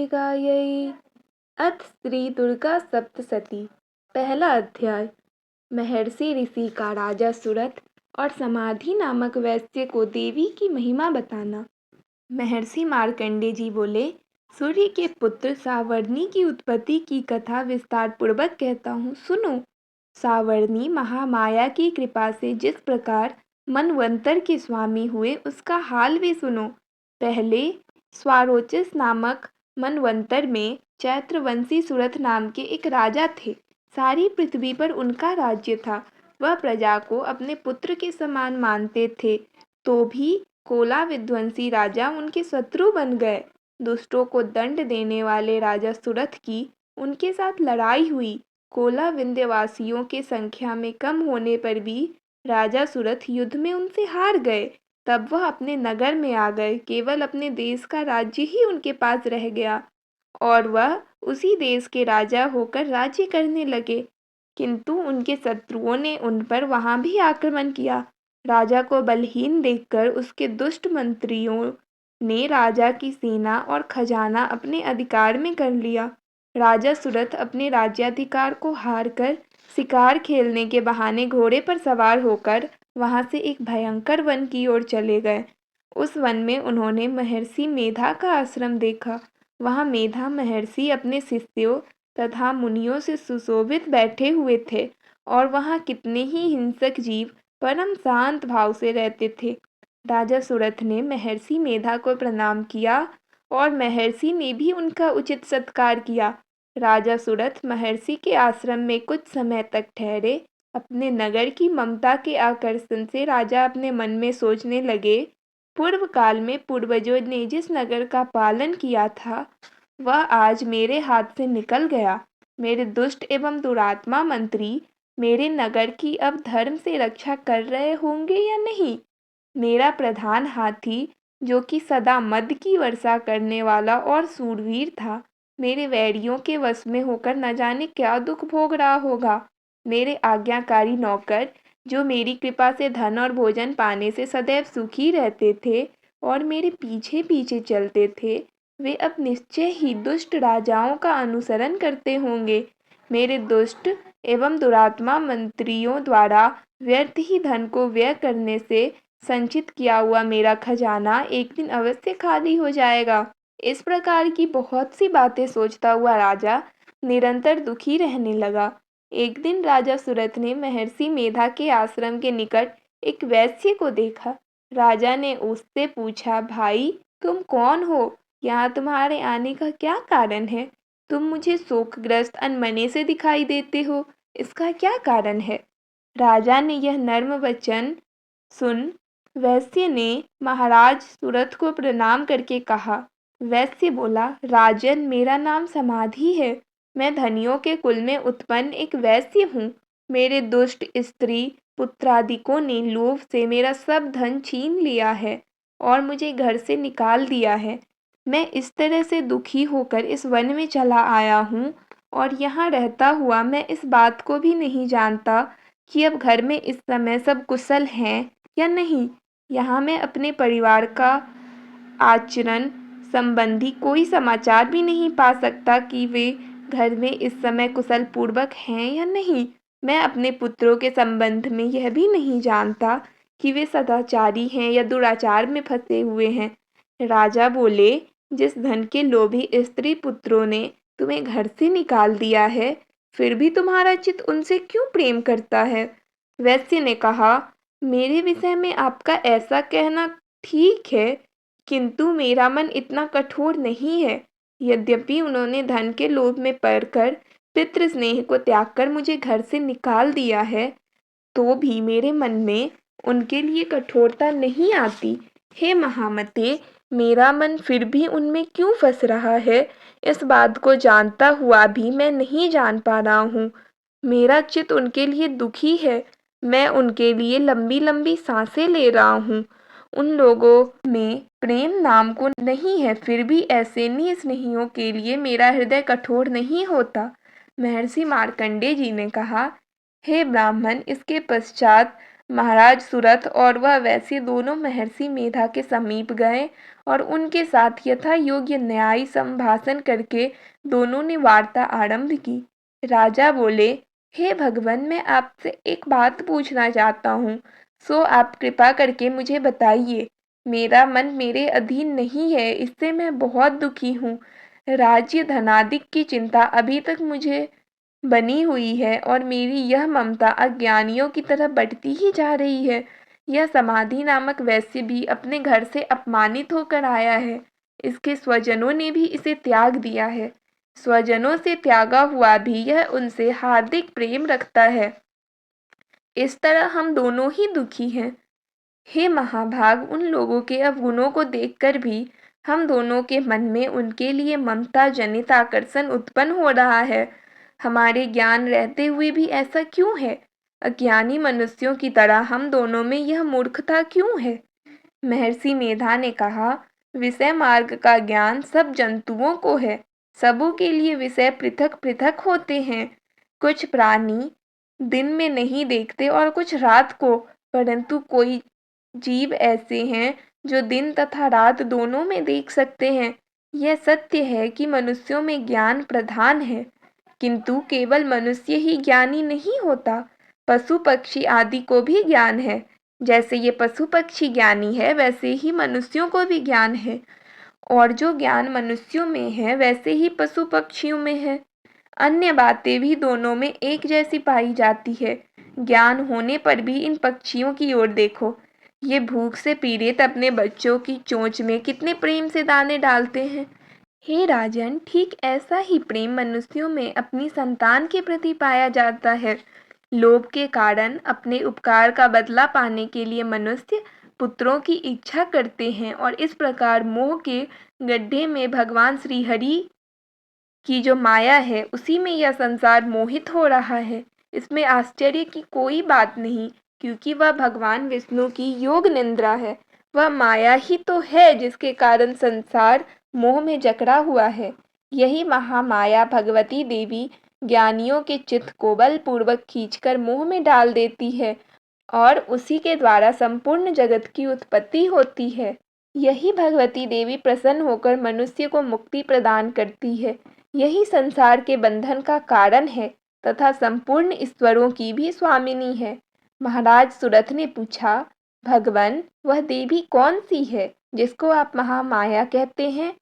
गायै। अथ श्री दुर्गा सप्तशती। पहला अध्याय। महर्षि ऋषि का राजा सुरथ और समाधि नामक वैश्य को देवी की महिमा बताना। महर्षि मार्कंडेय जी बोले, सूर्य के पुत्र सावर्णी की उत्पत्ति की कथा विस्तार पूर्वक कहता हूँ, सुनो। सावर्णी महामाया की कृपा से जिस प्रकार मनवंतर के स्वामी हुए उसका हाल भी सुनो। पहले स्वारोचिस नामक मनवंतर में चैत्रवंशी सुरथ नाम के एक राजा थे। सारी पृथ्वी पर उनका राज्य था। वह प्रजा को अपने पुत्र के समान मानते थे, तो भी कोला विध्वंसी राजा उनके शत्रु बन गए। दुष्टों को दंड देने वाले राजा सुरथ की उनके साथ लड़ाई हुई। कोला विंध्यवासियों के संख्या में कम होने पर भी राजा सुरथ युद्ध में उनसे हार गए। तब वह अपने नगर में आ गए। केवल अपने देश का राज्य ही उनके पास रह गया और वह उसी देश के राजा होकर राज्य करने लगे। किंतु उनके शत्रुओं ने उन पर वहां भी आक्रमण किया। राजा को बलहीन देखकर उसके दुष्ट मंत्रियों ने राजा की सेना और खजाना अपने अधिकार में कर लिया। राजा सुरथ अपने राज्याधिकार को हारकर शिकार खेलने के बहाने घोड़े पर सवार होकर वहां से एक भयंकर वन की ओर चले गए। उस वन में उन्होंने महर्षि मेधा का आश्रम देखा। वहां मेधा महर्षि अपने शिष्यों तथा मुनियों से सुशोभित बैठे हुए थे और वहां कितने ही हिंसक जीव परम शांत भाव से रहते थे। राजा सुरथ ने महर्षि मेधा को प्रणाम किया और महर्षि ने भी उनका उचित सत्कार किया। राजा सुरथ महर्षि के आश्रम में कुछ समय तक ठहरे। अपने नगर की ममता के आकर्षण से राजा अपने मन में सोचने लगे, पूर्व काल में पूर्वजों ने जिस नगर का पालन किया था वह आज मेरे हाथ से निकल गया। मेरे दुष्ट एवं दुरात्मा मंत्री मेरे नगर की अब धर्म से रक्षा कर रहे होंगे या नहीं। मेरा प्रधान हाथी, जो कि सदा मद की वर्षा करने वाला और शूरवीर था, मेरे वैरियों के वश में होकर न जाने क्या दुख भोग रहा होगा। मेरे आज्ञाकारी नौकर, जो मेरी कृपा से धन और भोजन पाने से सदैव सुखी रहते थे और मेरे पीछे पीछे चलते थे, वे अब निश्चय ही दुष्ट राजाओं का अनुसरण करते होंगे। मेरे दुष्ट एवं दुरात्मा मंत्रियों द्वारा व्यर्थ ही धन को व्यय करने से संचित किया हुआ मेरा खजाना एक दिन अवश्य खाली हो जाएगा। इस प्रकार की बहुत सी बातें सोचता हुआ राजा निरंतर दुखी रहने लगा। एक दिन राजा सुरथ ने महर्षि मेधा के आश्रम के निकट एक वैश्य को देखा। राजा ने उससे पूछा, भाई तुम कौन हो? यहाँ तुम्हारे आने का क्या कारण है? तुम मुझे शोकग्रस्त अनमने से दिखाई देते हो, इसका क्या कारण है? राजा ने यह नर्म वचन सुन वैश्य ने महाराज सुरथ को प्रणाम करके कहा। वैश्य बोला, राजन, मेरा नाम समाधि है। मैं धनियों के कुल में उत्पन्न एक वैश्य हूँ। मेरे दुष्ट स्त्री पुत्रादिकों ने लोभ से मेरा सब धन छीन लिया है और मुझे घर से निकाल दिया है। मैं इस तरह से दुखी होकर इस वन में चला आया हूँ और यहाँ रहता हुआ मैं इस बात को भी नहीं जानता कि अब घर में इस समय सब कुशल हैं या नहीं। यहाँ मैं अपने परिवार का आचरण संबंधी कोई समाचार भी नहीं पा सकता कि वे घर में इस समय कुशल पूर्वक हैं या नहीं। मैं अपने पुत्रों के संबंध में यह भी नहीं जानता कि वे सदाचारी हैं या दुराचार में फंसे हुए हैं। राजा बोले, जिस धन के लोभी स्त्री पुत्रों ने तुम्हें घर से निकाल दिया है, फिर भी तुम्हारा चित्त उनसे क्यों प्रेम करता है? वैश्य ने कहा, मेरे विषय में आपका ऐसा कहना ठीक है, किंतु मेरा मन इतना कठोर नहीं है। यद्यपि उन्होंने धन के लोभ में पड़कर पितृ स्नेह को त्याग कर मुझे घर से निकाल दिया है, तो भी मेरे मन में उनके लिए कठोरता नहीं आती। हे महामते, मेरा मन फिर भी उनमें क्यों फंस रहा है, इस बात को जानता हुआ भी मैं नहीं जान पा रहा हूँ। मेरा चित्त उनके लिए दुखी है। मैं उनके लिए लंबी लंबी सांसें ले रहा हूँ। उन लोगों में प्रेम नाम को नहीं है, फिर भी ऐसे निस्नेहियों के लिए मेरा हृदय कठोर नहीं होता। महर्षि मार्कंडेय जी ने कहा, हे ब्राह्मण, इसके पश्चात महाराज सुरथ और वह वैसे दोनों महर्षि मेधा के समीप गए और उनके साथ यथा योग्य न्यायी संभाषण करके दोनों ने वार्ता आरंभ की। राजा बोले, हे भगवान, मैं आपसे एक बात पूछना चाहता हूँ, सो आप कृपा करके मुझे बताइए। मेरा मन मेरे अधीन नहीं है, इससे मैं बहुत दुखी हूँ। राज्य धनादिक की चिंता अभी तक मुझे बनी हुई है और मेरी यह ममता अज्ञानियों की तरह बढ़ती ही जा रही है। यह समाधि नामक वैश्य भी अपने घर से अपमानित होकर आया है। इसके स्वजनों ने भी इसे त्याग दिया है। स्वजनों से त्यागा हुआ भी यह उनसे हार्दिक प्रेम रखता है। इस तरह हम दोनों ही दुखी हैं। हे महाभाग, उन लोगों के अवगुणों को देखकर भी हम दोनों के मन में उनके लिए ममता जनित आकर्षण उत्पन्न हो रहा है। हमारे ज्ञान रहते हुए भी ऐसा क्यों है? अज्ञानी मनुष्यों की तरह हम दोनों में यह मूर्खता क्यों है? महर्षि मेधा ने कहा, विषय मार्ग का ज्ञान सब जंतुओं को है। सबों के लिए विषय पृथक पृथक होते हैं। कुछ प्राणी दिन में नहीं देखते और कुछ रात को, परंतु कोई जीव ऐसे हैं जो दिन तथा रात दोनों में देख सकते हैं। यह सत्य है कि मनुष्यों में ज्ञान प्रधान है, किंतु केवल मनुष्य ही ज्ञानी नहीं होता। पशु पक्षी आदि को भी ज्ञान है। जैसे ये पशु पक्षी ज्ञानी है, वैसे ही मनुष्यों को भी ज्ञान है। और जो ज्ञान मनुष्यों में है, वैसे ही पशु पक्षियों में है। अन्य बातें भी दोनों में एक जैसी पाई जाती है। ज्ञान होने पर भी इन पक्षियों की ओर देखो। ये भूख से पीड़ित अपने बच्चों की चोंच में कितने प्रेम से दाने डालते हैं। हे राजन, ठीक ऐसा ही प्रेम मनुष्यों में अपनी संतान के प्रति पाया जाता है। लोभ के कारण अपने उपकार का बदला पाने के लिए मनुष्य पुत्रों की इच्छा करते हैं और इस प्रकार मोह के गड्ढे में भगवान श्री हरि की जो माया है, उसी में यह संसार मोहित हो रहा है। इसमें आश्चर्य की कोई बात नहीं, क्योंकि वह भगवान विष्णु की योग निंद्रा है। वह माया ही तो है जिसके कारण संसार मोह में जकड़ा हुआ है। यही महामाया भगवती देवी ज्ञानियों के चित्त को बलपूर्वक खींचकर मोह में डाल देती है और उसी के द्वारा संपूर्ण जगत की उत्पत्ति होती है। यही भगवती देवी प्रसन्न होकर मनुष्य को मुक्ति प्रदान करती है। यही संसार के बंधन का कारण है तथा संपूर्ण ईश्वरों की भी स्वामिनी है। महाराज सुरथ ने पूछा, भगवान, वह देवी कौन सी है जिसको आप महामाया कहते हैं?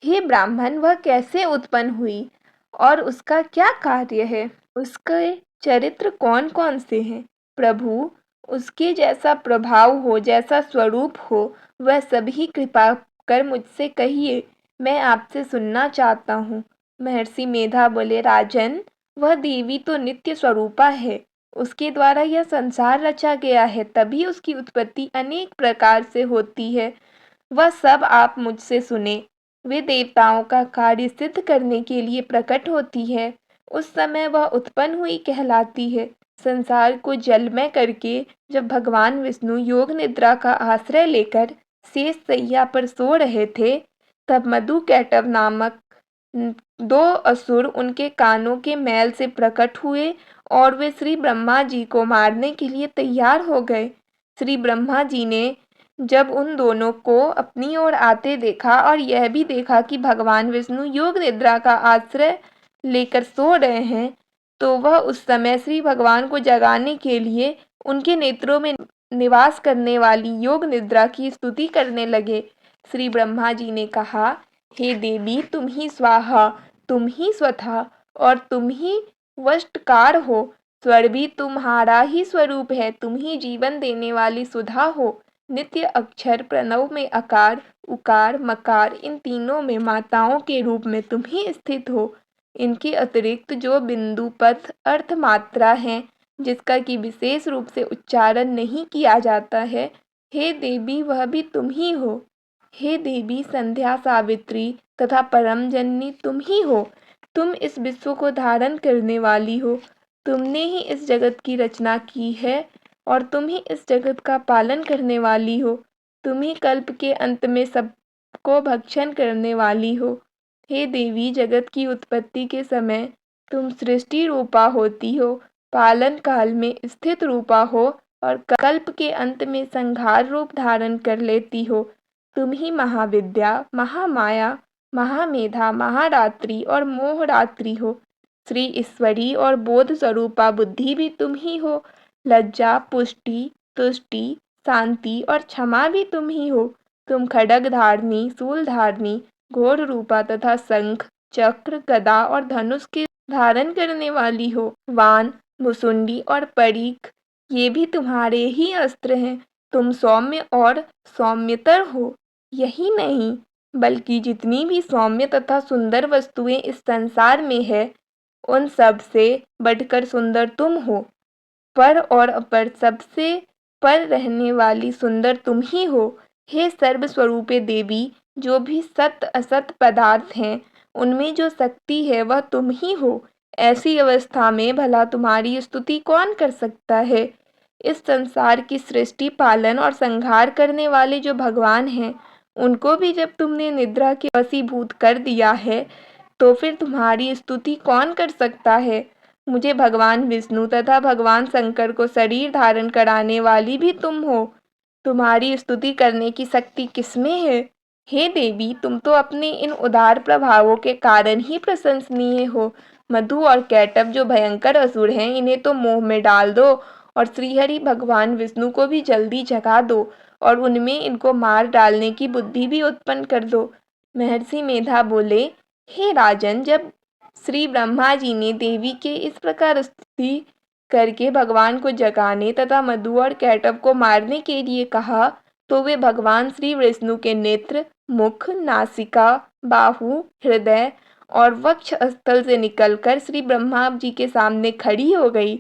हे ब्राह्मण, वह कैसे उत्पन्न हुई और उसका क्या कार्य है? उसके चरित्र कौन कौन से हैं? प्रभु, उसके जैसा प्रभाव हो, जैसा स्वरूप हो, वह सभी कृपा कर मुझसे कहिए, मैं आपसे सुनना चाहता हूँ। महर्षि मेधा बोले, राजन, वह देवी तो नित्य स्वरूपा है। उसके द्वारा यह संसार रचा गया है, तभी उसकी उत्पत्ति अनेक प्रकार से होती है। वह सब आप मुझसे सुने। वे देवताओं का कार्य सिद्ध करने के लिए प्रकट होती है। उस समय वह उत्पन्न हुई कहलाती है। संसार को जलमय करके जब भगवान विष्णु योग निद्रा का आश्रय लेकर शेष शैया पर सो रहे थे, तब मधुकैटभ नामक दो असुर उनके कानों के मैल से प्रकट हुए और वे श्री ब्रह्मा जी को मारने के लिए तैयार हो गए। श्री ब्रह्मा जी ने जब उन दोनों को अपनी ओर आते देखा और यह भी देखा कि भगवान विष्णु योग निद्रा का आश्रय लेकर सो रहे हैं, तो वह उस समय श्री भगवान को जगाने के लिए उनके नेत्रों में निवास करने वाली योग निद्रा की स्तुति करने लगे। श्री ब्रह्मा जी ने कहा, हे देवी, तुम ही स्वाहा, तुम ही स्वधा और तुम ही वष्टकार हो। स्वर भी तुम्हारा ही स्वरूप है। तुम ही जीवन देने वाली सुधा हो। नित्य अक्षर प्रणव में अकार, उकार, मकार, इन तीनों में माताओं के रूप में तुम ही स्थित हो। इनके अतिरिक्त जो बिंदु पद अर्थ मात्रा है, जिसका कि विशेष रूप से उच्चारण नहीं किया जाता है, हे देवी, वह भी तुम ही हो। हे देवी, संध्या, सावित्री तथा परम जननी तुम ही हो। तुम इस विश्व को धारण करने वाली हो। तुमने ही इस जगत की रचना की है और तुम ही इस जगत का पालन करने वाली हो। तुम ही कल्प के अंत में सबको भक्षण करने वाली हो। हे देवी, जगत की उत्पत्ति के समय तुम सृष्टि रूपा होती हो, पालन काल में स्थित रूपा हो और कल्प के अंत में संहार रूप धारण कर लेती हो। तुम ही महाविद्या, महामाया, महामेधा, महारात्रि और मोहरात्रि हो। श्री ईश्वरी और बोध स्वरूपा बुद्धि भी तुम ही हो। लज्जा, पुष्टि, तुष्टि, शांति और क्षमा भी तुम ही हो। तुम खड्ग धारणी, शूल धारणी, घोर रूपा तथा शंख, चक्र, गदा और धनुष के धारण करने वाली हो। वान, मुसुंडी और परीख ये भी तुम्हारे ही अस्त्र हैं। तुम सौम्य और सौम्यतर हो। यही नहीं, बल्कि जितनी भी सौम्य तथा सुंदर वस्तुएं इस संसार में है, उन सब से बढ़कर सुंदर तुम हो। पर और अपर सबसे पर रहने वाली सुंदर तुम ही हो। हे सर्वस्वरूपे देवी, जो भी सत असत पदार्थ हैं, उनमें जो शक्ति है वह तुम ही हो। ऐसी अवस्था में भला तुम्हारी स्तुति कौन कर सकता है। इस संसार की सृष्टि, पालन और संहार करने वाले जो भगवान हैं, उनको भी जब तुमने निद्रा के वशीभूत कर दिया है, तो फिर तुम्हारी स्तुति कौन कर सकता है। मुझे भगवान विष्णु तथा भगवान शंकर को शरीर धारण कराने वाली भी तुम हो। तुम्हारी स्तुति करने की शक्ति किसमें है। हे देवी, तुम तो अपने इन उदार प्रभावों के कारण ही प्रशंसनीय हो। मधु और कैटभ जो भयंकर असुर हैं, इन्हें तो मोह में डाल दो और श्रीहरि भगवान विष्णु को भी जल्दी जगा दो और उनमें इनको मार डालने की बुद्धि भी उत्पन्न कर दो। महर्षि मेधा बोले, हे राजन, जब श्री ब्रह्मा जी ने देवी के इस प्रकार स्तुति करके भगवान को जगाने तथा मधु और कैटभ को मारने के लिए कहा, तो वे भगवान श्री विष्णु के नेत्र, मुख, नासिका, बाहु, हृदय और वक्ष स्थल से निकलकर श्री ब्रह्मा जी के सामने खड़ी हो गई।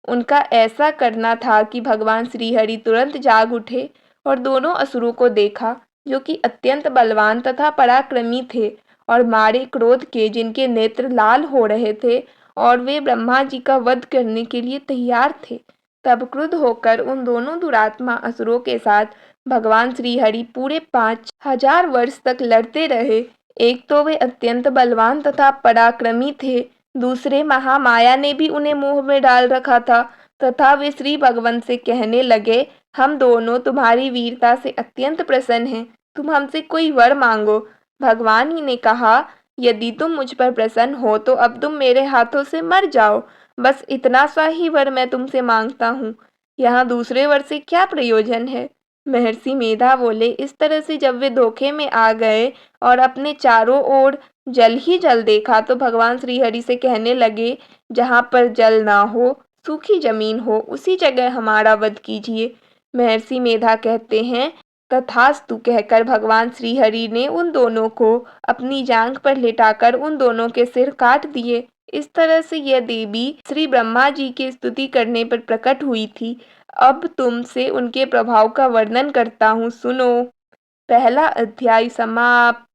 उनका ऐसा करना था कि भगवान श्रीहरि तुरंत जाग उठे और दोनों असुरों को देखा, जो कि अत्यंत बलवान तथा पराक्रमी थे और मारे क्रोध के, जिनके नेत्र लाल हो रहे थे और वे ब्रह्मा जी का वध करने के लिए तैयार थे। तब क्रुद्ध होकर उन दोनों दुरात्मा असुरों के साथ भगवान श्रीहरि पूरे 5000 वर्ष तक लड़ते रहे। एक तो वे अत्यंत बलवान तथा पराक्रमी थे, दूसरे महामाया ने भी उन्हें मोह में डाल रखा था तथा वे श्री भगवान से कहने लगे, हम दोनों तुम्हारी वीरता से अत्यंत प्रसन्न हैं, तुम हमसे कोई वर मांगो। भगवान ही ने कहा, यदि तुम मुझ पर प्रसन्न हो तो अब तुम मेरे हाथों से मर जाओ। बस इतना सा ही वर मैं तुमसे मांगता हूँ। यहाँ दूसरे वर से क्या प्रयोजन है। महर्षि मेधा बोले, इस तरह से जब वे धोखे में आ गए और अपने चारों ओर जल ही जल देखा, तो भगवान श्रीहरि से कहने लगे, जहाँ पर जल ना हो, सूखी जमीन हो, उसी जगह हमारा वध कीजिए। महर्षि मेधा कहते हैं, तथास्तु कहकर भगवान श्रीहरि ने उन दोनों को अपनी जांघ पर लिटाकर उन दोनों के सिर काट दिए। इस तरह से यह देवी श्री ब्रह्मा जी की स्तुति करने पर प्रकट हुई थी। अब तुमसे उनके प्रभाव का वर्णन करता हूँ, सुनो। पहला अध्याय समाप्त।